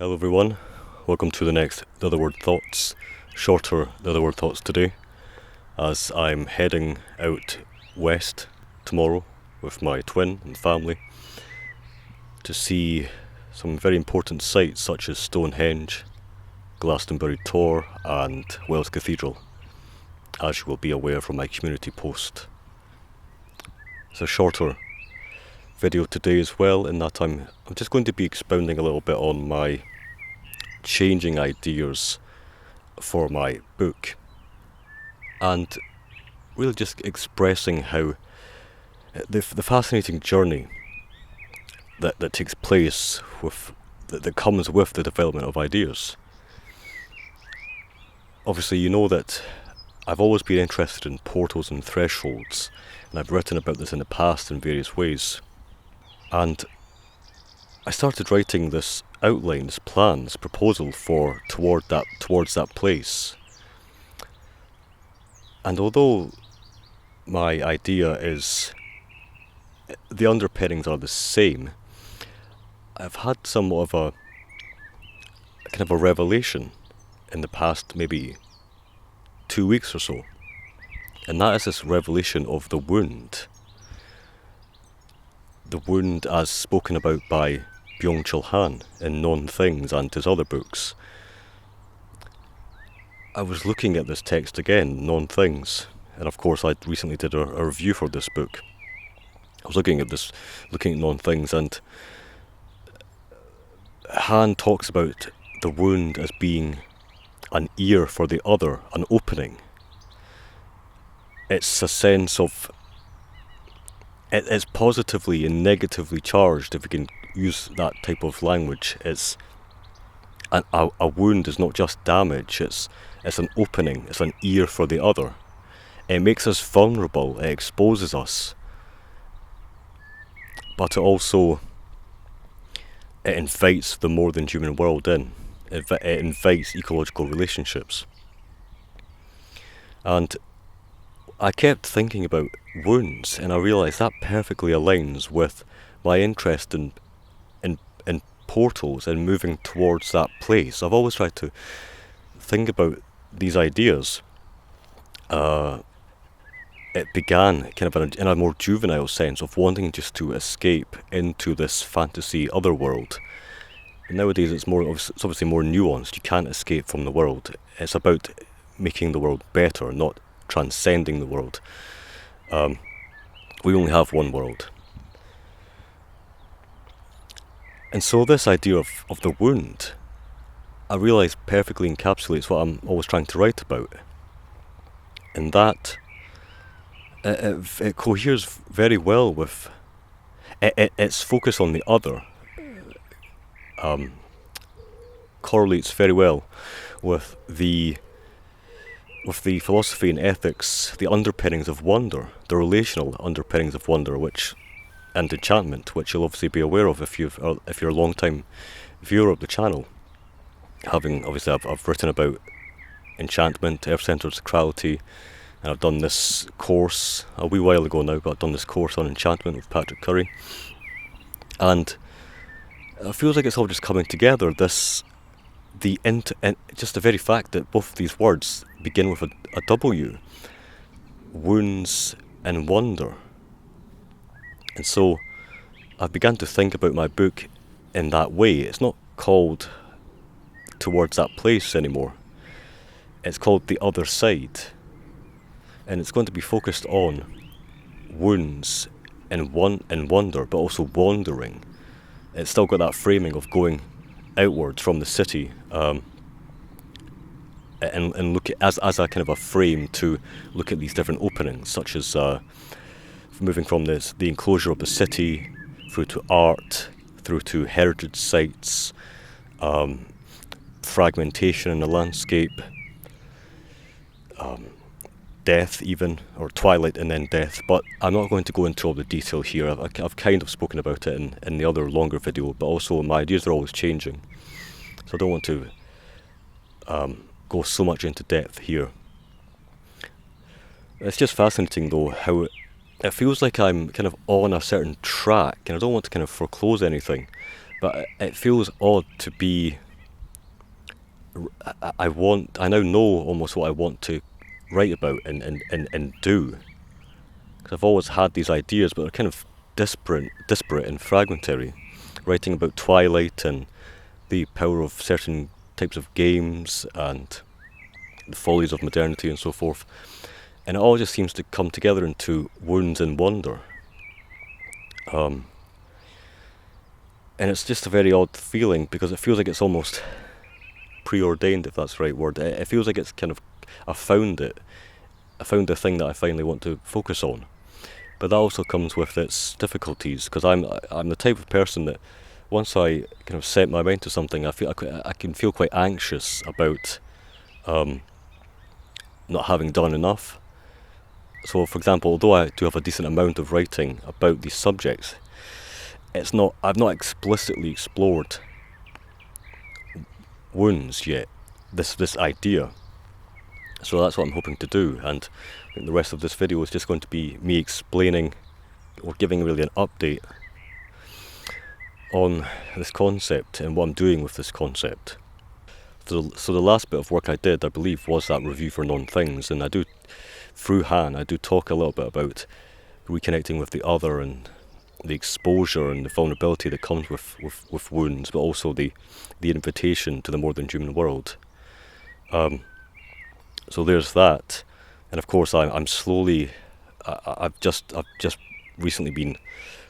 Hello everyone, welcome to the next The Other Word Thoughts, shorter The Other Word Thoughts today, as I'm heading out west tomorrow with my twin and family to see some very important sites such as Stonehenge, Glastonbury Tor and Wells Cathedral, as you will be aware from my community post. It's a shorter video today as well, in that I'm just going to be expounding a little bit on my changing ideas for my book, and really just expressing how the fascinating journey that takes place that comes with the development of ideas. Obviously, you know that I've always been interested in portals and thresholds, and I've written about this in the past in various ways. And I started writing this outline, this plan, this proposal towards that place. And although my idea is, the underpinnings are the same, I've had somewhat of a kind of a revelation in the past maybe 2 weeks or so. And that is this revelation of the wound. The wound as spoken about by Byung-Chul Han in Non-Things and his other books. I was looking at this text again, Non-Things, and of course I recently did a review for this book. I was looking at Non-Things, and Han talks about the wound as being an ear for the other, an opening. It's a sense of, it's positively and negatively charged, if we can use that type of language. It's a wound is not just damage, it's an opening, it's an ear for the other. It makes us vulnerable, it exposes us, but it invites the more than human world in. It invites ecological relationships. And I kept thinking about wounds, and I realised that perfectly aligns with my interest in portals and moving towards that place. I've always tried to think about these ideas. It began kind of in a more juvenile sense of wanting just to escape into this fantasy other world. And nowadays it's obviously more nuanced. You can't escape from the world. It's about making the world better, not transcending the world. We only have one world. And so this idea of the wound, I realise perfectly encapsulates what I'm always trying to write about. And that it coheres very well with its focus on the other. Correlates very well with the philosophy and ethics, the underpinnings of wonder, the relational underpinnings of wonder, and enchantment, which you'll obviously be aware of if you're a long-time viewer of the channel. I've written about enchantment, earth-centered sacrality, and I've done this course a wee while ago now, but I've done this course on enchantment with Patrick Curry, and it feels like it's all just coming together. Just the very fact that both of these words begin with a W, wounds and wonder. And so I've begun to think about my book in that way. It's not called Towards That Place anymore. It's called The Other Side. And it's going to be focused on wounds and wonder, but also wandering. It's still got that framing of going outwards from the city, and look at as a kind of a frame to look at these different openings, such as moving from the enclosure of the city through to art, through to heritage sites, fragmentation in the landscape, death even, or twilight and then death. But I'm not going to go into all the detail here. I've kind of spoken about it in the other longer video, but also my ideas are always changing, so I don't want to go so much into depth here. It's just fascinating though how it feels like I'm kind of on a certain track, and I don't want to kind of foreclose anything, but it feels odd to be I now know almost what I want to write about and do. Because I've always had these ideas, but they're kind of disparate and fragmentary. Writing about Twilight and the power of certain types of games and the follies of modernity and so forth. And it all just seems to come together into Wounds and Wonder. And it's just a very odd feeling because it feels like it's almost preordained, if that's the right word. It feels like it's kind of, I found the thing that I finally want to focus on. But that also comes with its difficulties, because I'm the type of person that once I kind of set my mind to something, I can feel quite anxious about not having done enough. So, for example, although I do have a decent amount of writing about these subjects, I've not explicitly explored wounds yet. This idea. So that's what I'm hoping to do, and I think the rest of this video is just going to be me explaining or giving really an update on this concept and what I'm doing with this concept. So the last bit of work I did, I believe, was that review for Non-Things, and through Han, I do talk a little bit about reconnecting with the other and the exposure and the vulnerability that comes with wounds, but also the invitation to the more than human world. So there's that, and of course I'm slowly. I've just recently been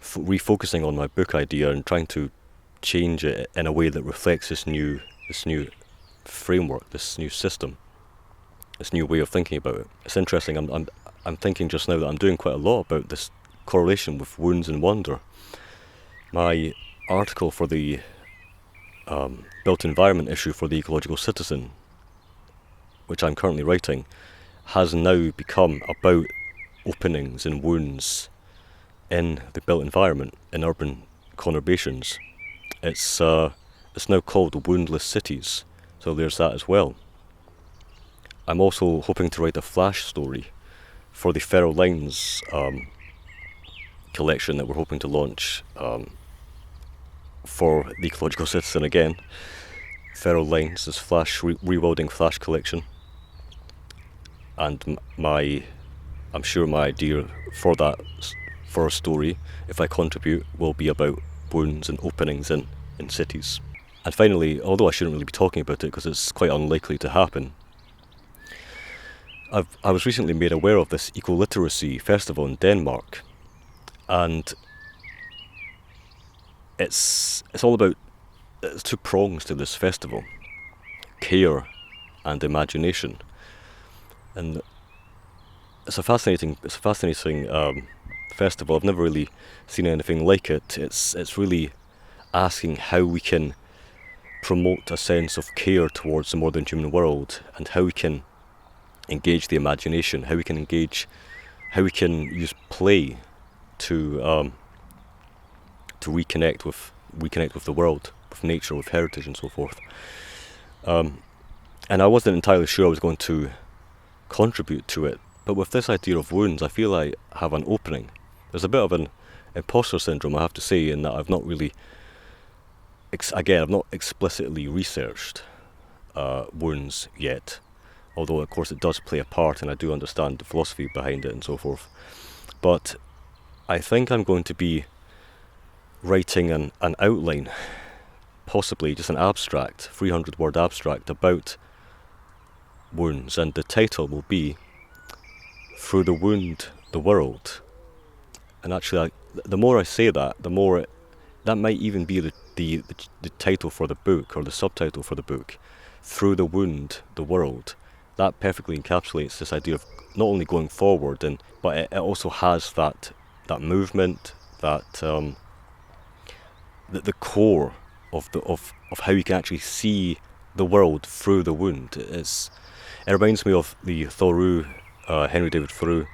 refocusing on my book idea and trying to change it in a way that reflects this new framework, this new system, this new way of thinking about it. It's interesting. I'm thinking just now that I'm doing quite a lot about this correlation with Wounds and Wonder. My article for the built environment issue for the Ecological Citizen, which I'm currently writing, has now become about openings and wounds in the built environment, in urban conurbations. It's now called Woundless Cities, so there's that as well. I'm also hoping to write a flash story for the Feral Lines collection that we're hoping to launch for the Ecological Citizen again. Feral Lines, this rewilding flash collection. And I'm sure my idea for a story, if I contribute, will be about wounds and openings in cities. And finally, although I shouldn't really be talking about it because it's quite unlikely to happen, I was recently made aware of this eco-literacy festival in Denmark, and it's all about, there's two prongs to this festival: care and imagination. And it's a fascinating festival. I've never really seen anything like it. It's really asking how we can promote a sense of care towards the more than human world, and how we can engage the imagination, how we can use play to reconnect with the world, with nature, with heritage, and so forth. And I wasn't entirely sure I was going to contribute to it, but with this idea of wounds, I feel I have an opening. There's a bit of an imposter syndrome, I have to say, in that I've not really, I've not explicitly researched wounds yet, although of course it does play a part, and I do understand the philosophy behind it and so forth. But I think I'm going to be writing an outline, possibly just an abstract, 300-word abstract about wounds, and the title will be Through the Wound, the World. And actually, the more I say that, the more that might even be the title for the book, or the subtitle for the book, Through the Wound, the World. That perfectly encapsulates this idea of not only going forward, but it also has that movement, that the core of how you can actually see the world through the wound. It reminds me of the Thoreau, Henry David Thoreau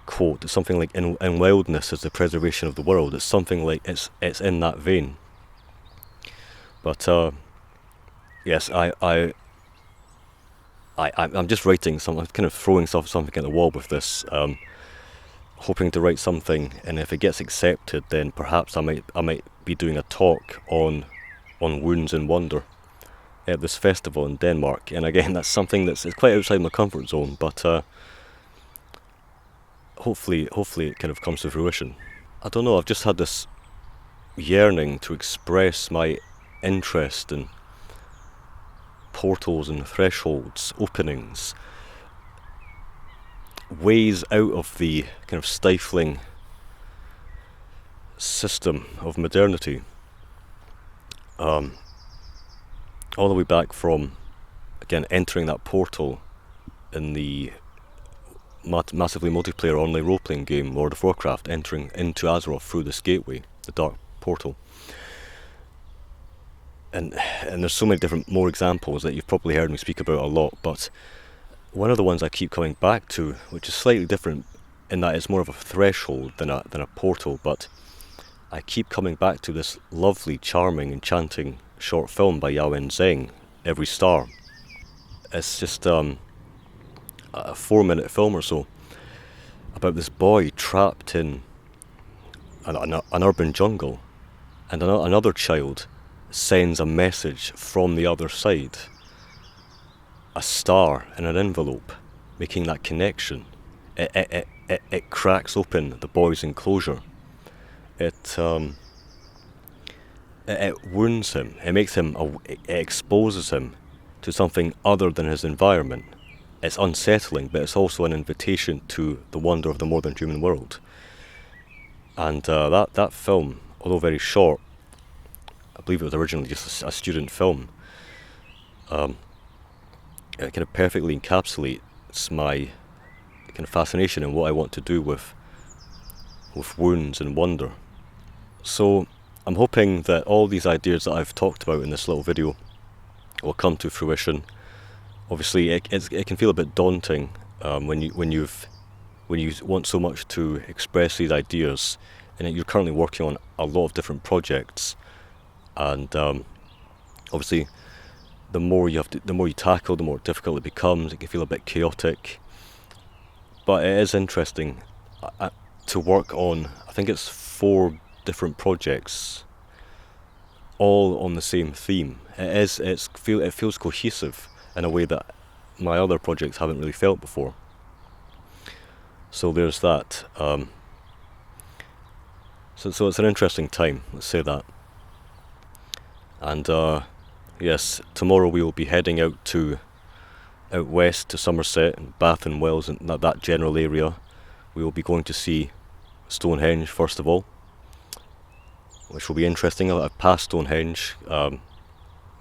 quote. It's something like, "In wildness is the preservation of the world." It's something like it's in that vein. But yes, I'm just writing something. I'm kind of throwing something at the wall with this, hoping to write something, and if it gets accepted, then perhaps I might be doing a talk on wounds and wonder. at this festival in Denmark. And again, that's something it's quite outside my comfort zone, but hopefully it kind of comes to fruition. I don't know, I've just had this yearning to express my interest in portals and thresholds, openings, ways out of the kind of stifling system of modernity. All the way back from, again, entering that portal in the massively multiplayer online role-playing game World of Warcraft, entering into Azeroth through this gateway, the dark portal. And there's so many different more examples that you've probably heard me speak about a lot, but one of the ones I keep coming back to, which is slightly different in that it's more of a threshold than a portal, but I keep coming back to this lovely, charming, enchanting short film by Yawen Zheng, Every Star. It's just a 4-minute film or so about this boy trapped in an urban jungle, and another child sends a message from the other side, a star in an envelope, making that connection. It cracks open the boy's enclosure. It wounds him. It makes him. It exposes him to something other than his environment. It's unsettling, but it's also an invitation to the wonder of the more than human world. And that film, although very short, I believe it was originally just a student film, it kind of perfectly encapsulates my kind of fascination and what I want to do with wounds and wonder. So I'm hoping that all these ideas that I've talked about in this little video will come to fruition. Obviously, it can feel a bit daunting when you want so much to express these ideas, and you're currently working on a lot of different projects. And obviously, the more you tackle, the more difficult it becomes. It can feel a bit chaotic, but it is interesting to work on. I think it's 4 different projects, all on the same theme. It feels cohesive in a way that my other projects haven't really felt before. So there's that. So it's an interesting time, let's say that. And yes, tomorrow we will be heading out west to Somerset and Bath and Wells and that general area. We will be going to see Stonehenge first of all, which will be interesting. I've passed Stonehenge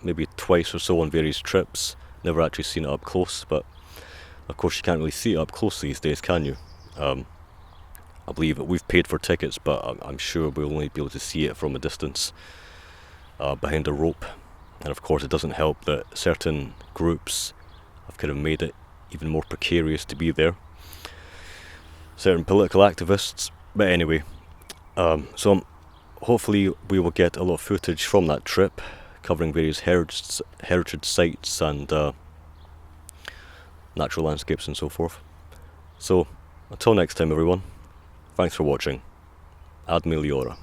maybe twice or so on various trips. Never actually seen it up close, but of course you can't really see it up close these days, can you? I believe we've paid for tickets, but I'm sure we'll only be able to see it from a distance behind a rope. And of course it doesn't help that certain groups have kind of made it even more precarious to be there. Certain political activists. But anyway, so hopefully we will get a lot of footage from that trip, covering various heritage sites and natural landscapes and so forth. So, until next time everyone, thanks for watching. Ad Meliora.